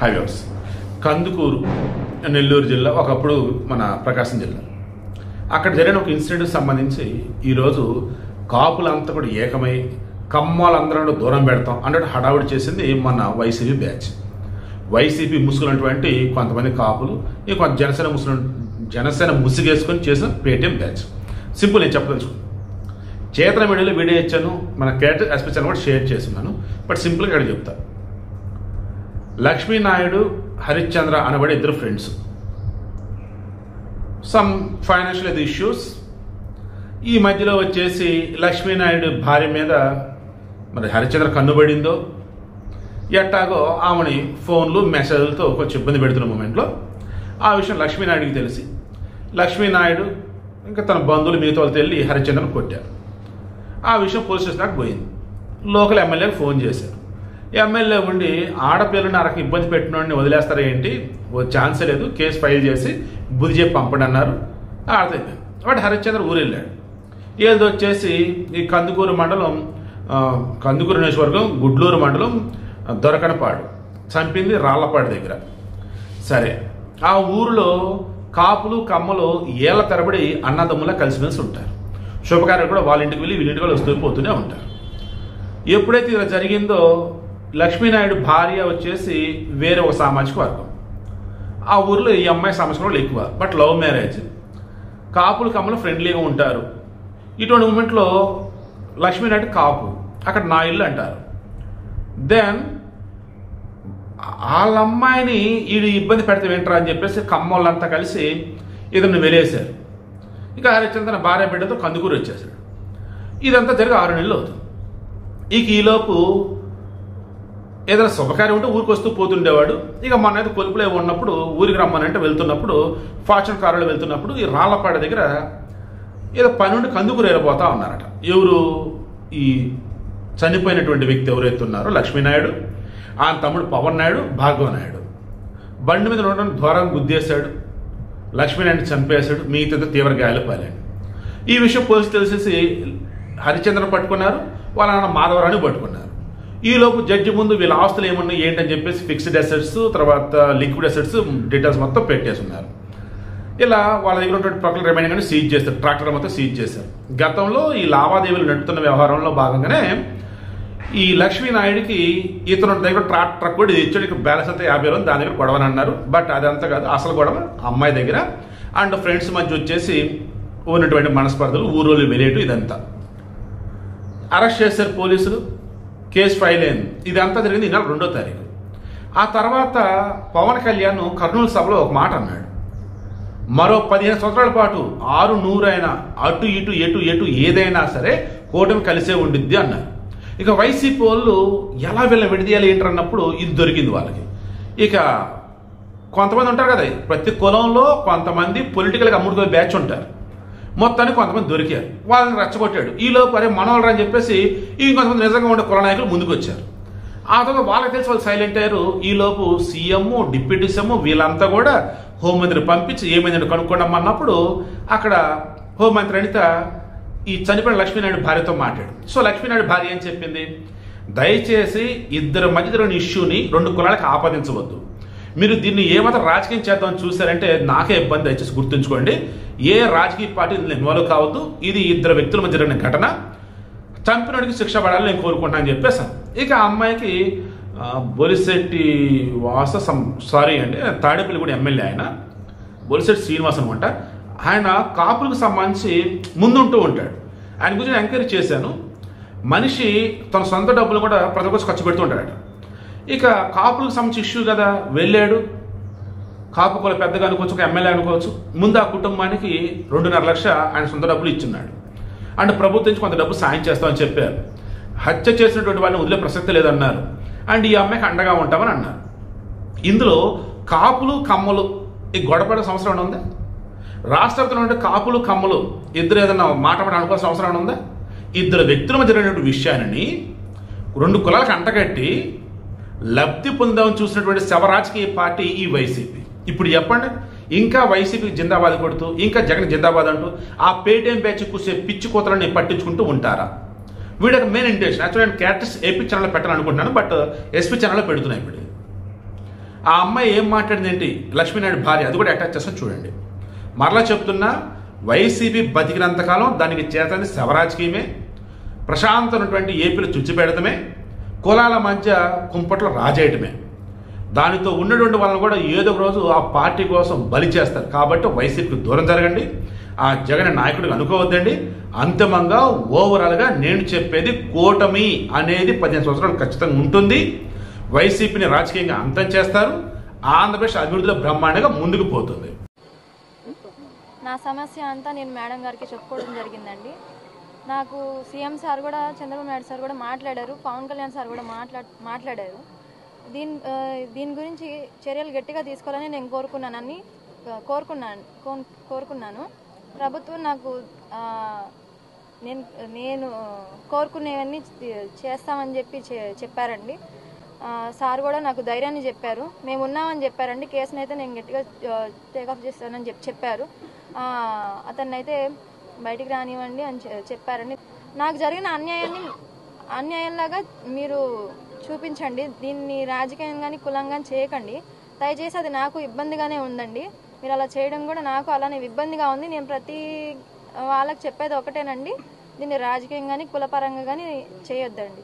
Highways Kandukur Nellore జిల్లా, ఒకప్పుడు మన ప్రకాశం జిల్లా. అక్కడ జరిగిన ఒక ఇన్సిడెంట్కి సంబంధించి ఈరోజు కాపులంతా కూడా ఏకమై కమ్మాలందరూ దూరం పెడతాం అన్నట్టు హడావుడి చేసింది మన వైసీపీ బ్యాచ్. వైసీపీ ముసుగులటువంటి కొంతమంది కాపులు, కొంత జనసేన ముసుగేసుకొని చేసిన పేటీఎం బ్యాచ్. సింపుల్, నేను చెప్పదలుచుకున్నాను. చేతన మీడియాలో వీడియో ఇచ్చాను, మన క్యారెక్టర్ ఎస్పీ ఛానల్ కూడా షేర్ చేస్తున్నాను. బట్ సింపుల్గా ఇక్కడ చెప్తా. లక్ష్మీనాయుడు, హరిశ్చంద్ర అనబడే ఇద్దరు ఫ్రెండ్స్. Some financial issues. ఈ మధ్యలో వచ్చేసి లక్ష్మీనాయుడు భార్య మీద మరి హరిశ్చంద్ర కన్నుబడిందో ఎట్టాగో ఆమెని ఫోన్లు మెసేజ్లతో కొంచెం ఇబ్బంది పెడుతున్న మూమెంట్లో ఆ విషయం లక్ష్మీనాయుడికి తెలిసి లక్ష్మీనాయుడు ఇంకా తన బంధువులు మిగతా వాళ్ళతో వెళ్ళి హరిశ్చంద్రను కొట్టారు. ఆ విషయం పోలీస్ స్టేషన్ దాకా పోయింది. లోకల్ ఎమ్మెల్యేకి ఫోన్ చేశారు. ఎమ్మెల్యే ఉండి ఆడపిల్లని అరకు ఇబ్బంది పెట్టినోడిని వదిలేస్తారా ఏంటి, ఓ ఛాన్సే లేదు, కేసు ఫైల్ చేసి బుద్ధి చెప్పి పంపండి అన్నారు. ఆడతైపోయింది. వాడు హరిశ్చంద్ర ఊరు వెళ్ళాడు. ఏది వచ్చేసి ఈ కందుకూరు మండలం, కందుకూరు నియోజకవర్గం గుడ్లూరు మండలం దొరకనపాడు, చంపింది రాళ్లపాడు దగ్గర. సరే, ఆ ఊరిలో కాపులు కమ్మలు ఏళ్ల తరబడి అన్నదమ్ములా కలిసిమెలిసి ఉంటారు. శుభకార్యాలు కూడా వాళ్ళ ఇంటికి వెళ్ళి వీళ్ళింటికి వస్తూ పోతూనే ఉంటారు. ఎప్పుడైతే ఇలా జరిగిందో లక్ష్మీనాయుడు భార్య వచ్చేసి వేరే ఒక సామాజిక వర్గం. ఆ ఊరిలో ఈ అమ్మాయి సామాజిక వర్గం ఎక్కువ, బట్ లవ్ మ్యారేజ్. కాపులు కమ్మలు ఫ్రెండ్లీగా ఉంటారు. ఇటువంటి మూమెంట్లో లక్ష్మీనాయుడు కాపు, అక్కడ నా ఇల్లు అంటారు. దెన్ వాళ్ళ అమ్మాయిని వీడు ఇబ్బంది పెడితే వింటారా అని చెప్పేసి కమ్మోళ్ళంతా కలిసి ఇతను వెలేశారు. ఇక హరిశ్చంద్ర భార్య బిడ్డతో కందుకూరు వచ్చేసాడు. ఇదంతా జరిగి 6 నెలలు అవుతుంది. ఇక ఈలోపు ఏదైనా శుభకార్యం ఉంటే ఊరికి వస్తూ పోతుండేవాడు. ఇక మన అయితే కొలుపులో ఉన్నప్పుడు ఊరికి రమ్మనంటే వెళ్తున్నప్పుడు, ఫార్చ్యూన్ కారులో వెళ్తున్నప్పుడు ఈ రాళ్లపాడ దగ్గర ఏదో పని నుండి కందుకూరు వెళ్ళిపోతా ఉన్నారట. ఎవరు? ఈ చనిపోయినటువంటి వ్యక్తి ఎవరైతే ఉన్నారో లక్ష్మీనాయుడు, ఆ తమ్ముడు పవన్ నాయుడు, భార్గవ నాయుడు బండి మీద ఉండడానికి దూరం గుద్దేశాడు. లక్ష్మీనాయుడిని చంపేశాడు. మిగతా తీవ్ర గాయాలు పాలాడు. ఈ విషయం పోలీసు తెలిసేసి హరిశ్చంద్రను పట్టుకున్నారు. వాళ్ళ నాన్న మాధవరావుని పట్టుకున్నారు. ఈలోపు జడ్జి ముందు వీళ్ళ ఆస్తులు ఏమున్నాయి ఏంటని చెప్పేసి ఫిక్స్డ్ అసెట్స్, తర్వాత లిక్విడ్ అసెట్స్ డీటెయిల్స్ మొత్తం పెట్టేస్తున్నారు. ఇలా వాళ్ళ దగ్గర ఉన్నటువంటి ప్రకటన రిమైనింగ్ అని సీజ్ చేస్తారు. ట్రాక్టర్ మొత్తం సీజ్ చేశారు. గతంలో ఈ లావాదేవీలు నడుపుతున్న వ్యవహారంలో భాగంగానే ఈ లక్ష్మీనాయుడికి ఇతను దగ్గర ట్రక్ కూడా ఇచ్చాడు. ఇక్కడ బ్యాలెన్స్ అంతా 50,000, దాని దగ్గర గొడవని అన్నారు. బట్ అదంతా కాదు, అసలు గొడవ అమ్మాయి దగ్గర అండ్ ఫ్రెండ్స్ మధ్య వచ్చేసి ఉన్నటువంటి మనస్పర్ధలు, ఊరోళ్ళు వెలేటు, ఇదంతా అరెస్ట్ చేశారు పోలీసులు. కేసు ఫైల్ అయింది. ఇదంతా జరిగింది ఈ నెల 2వ తారీఖు. ఆ తర్వాత పవన్ కళ్యాణ్ కర్నూలు సభలో ఒక మాట అన్నాడు. మరో 15 సంవత్సరాల పాటు 6-100 అయినా అటు ఇటు ఎటు ఏదైనా సరే కూటమి కలిసే ఉండిద్ది అన్నారు. ఇక వైసీపీ వాళ్ళు ఎలా వీళ్ళని విడదీయాలి ఏంటన్నప్పుడు ఇది దొరికింది వాళ్ళకి. ఇక కొంతమంది ఉంటారు కదా, ప్రతి కులంలో కొంతమంది పొలిటికల్గా అమ్ముడుతో బ్యాచ్ ఉంటారు. మొత్తానికి కొంతమంది దొరికారు. వాళ్ళని రెచ్చగొట్టాడు. ఈలోపు అరే మనోళ్ళరా అని చెప్పేసి ఇంకొంతమంది నిజంగా ఉండే కుల నాయకులు ముందుకు వచ్చారు. ఆ తర్వాత వాళ్ళకి తెలిసి వాళ్ళు సైలెంట్ అయ్యారు. ఈలోపు సీఎం, డిప్యూటీ సీఎం వీళ్ళంతా కూడా హోంమంత్రిని పంపించి ఏమైందంటే కనుక్కోవడం అక్కడ హోంమంత్రి అనిత ఈ చనిపోయిన లక్ష్మీనాయుడు భార్యతో మాట్లాడు. సో లక్ష్మీనాయుడు భార్య ఏం చెప్పింది, దయచేసి ఇద్దరు మధ్య జరిగిన ఇష్యూని 2 కులాలకు ఆపాదించవద్దు. మీరు దీన్ని ఏమాత్రం రాజకీయం చేద్దామని చూశారంటే నాకే ఇబ్బంది. దయచేసి గుర్తుంచుకోండి, ఏ రాజకీయ పార్టీ ఇన్వాల్వ్ కావద్దు. ఇది ఇద్దరు వ్యక్తుల మధ్య జరిగిన ఘటన. చంపినోడికి శిక్ష పడాలని నేను కోరుకుంటాను అని చెప్పేసాను. ఇక ఆ అమ్మాయికి బొలిశెట్టి తాడేపల్లి కూడా ఎమ్మెల్యే ఆయన బొలిశెట్టి శ్రీనివాస్ అనమాట. ఆయన కాపులకు సంబంధించి ముందుంటూ ఉంటాడు. ఆయన గురించి ఎంక్వైరీ చేశాను. మనిషి తన సొంత డబ్బులు కూడా ప్రతి ఒక్కరు ఖర్చు పెడుతూ ఉంటాడట. ఇక కాపులకు సంబంధించి ఇష్యూ కదా, వెళ్ళాడు. కాపు కుల పెద్దగా అనుకోవచ్చు, ఒక ఎమ్మెల్యే అనుకోవచ్చు. ముందు ఆ కుటుంబానికి 2.5 లక్షలు ఆయన సొంత డబ్బులు ఇచ్చున్నాడు. అంటే ప్రభుత్వం నుంచి కొంత డబ్బు సాయం చేస్తామని చెప్పారు. హత్య చేసినటువంటి వాళ్ళని వదిలే ప్రసక్తి లేదన్నారు. అండ్ ఈ అమ్మాయికి అండగా ఉంటామని అన్నారు. ఇందులో కాపులు కమ్మలు ఈ గొడవపడే సంవత్సరం ఉందా? రాష్ట్రంలో ఉంటే కాపులు కమ్మలు ఇద్దరు ఏదన్నా మాట అనుకోవాల్సిన అవసరం ఉందా? ఇద్దరు వ్యక్తుల మధ్య జరిగినటువంటి విషయాన్ని 2 కులాలకు అంటగట్టి లబ్ధి పొందామని చూసినటువంటి శవరాజకీయ పార్టీ ఈ వైసీపీ. ఇప్పుడు చెప్పండి, ఇంకా వైసీపీకి జిందాబాద్ కొడుతూ, ఇంకా జగన్ జిందాబాద్ అంటూ ఆ పేటీఎం బ్యాచ్ కూసే పిచ్చి కోతలని పట్టించుకుంటూ ఉంటారా? వీడికి మెయిన్ ఇంటెన్షన్ యాక్చువల్లీ నేను క్యారెక్టర్స్ ఏపీ ఛానల్లో పెట్టాలనుకుంటున్నాను, బట్ ఎస్పీ ఛానల్లో పెడుతున్నాయి. ఇప్పుడు ఆ అమ్మాయి ఏం మాట్లాడింది ఏంటి, లక్ష్మీనాయుడు భార్య, అది కూడా అటాచ్ చేస్తాను చూడండి. మరలా చెప్తున్నా, వైసీపీ బతికినంతకాలం దానికి చేతని శవరాజకీయమే, ప్రశాంతమైనటువంటి ఏపీలో చుచ్చిపెడతమే, కులాల మధ్య కుంపట్లో రాజేయటమే. దానితో ఉన్నటువంటి వాళ్ళని కూడా ఏదో ఒక రోజు ఆ పార్టీ కోసం బలి చేస్తారు. కాబట్టి వైసీపీకి దూరం జరగండి, ఆ జగన్ నాయకుడికి అనుకోవద్దండి. అంతిమంగా ఓవరాల్గా నేను చెప్పేది, కూటమి అనేది 15 సంవత్సరాలు ఖచ్చితంగా ఉంటుంది. వైసీపీని రాజకీయంగా అంతం చేస్తారు. ఆంధ్రప్రదేశ్ అభివృద్ధిలో బ్రహ్మాండంగా ముందుకు పోతుంది. నా సమస్య అంతా నేను మేడం గారికి చెప్పుకోవడం జరిగిందండి. నాకు సీఎం సార్ కూడా, చంద్రబాబు నాయుడు సార్ కూడా మాట్లాడారు, పవన్ కళ్యాణ్ సార్ కూడా మాట్లాడారు. దీని గురించి చర్యలు గట్టిగా తీసుకోవాలని నేను కోరుకున్నాను. ప్రభుత్వం నాకు నేను కోరుకునేవన్నీ చేస్తామని చెప్పారండి. సార్ కూడా నాకు ధైర్యాన్ని చెప్పారు, మేము ఉన్నామని చెప్పారండి. కేసుని అయితే నేను గట్టిగా టేకప్ చేస్తానని చెప్పారు. అతన్నైతే బయటికి రానివ్వండి అని చెప్పారండి. నాకు జరిగిన అన్యాయంలాగా మీరు చూపించండి, దీన్ని రాజకీయంగాని కులంగా చేయకండి దయచేసి. అది నాకు ఇబ్బందిగానే ఉందండి, మీరు అలా చేయడం కూడా నాకు అలానే ఇబ్బందిగా ఉంది. నేను ప్రతి వాళ్ళకి చెప్పేది ఒకటేనండి, దీన్ని రాజకీయంగాని కులపరంగా కానీ చేయొద్దండి.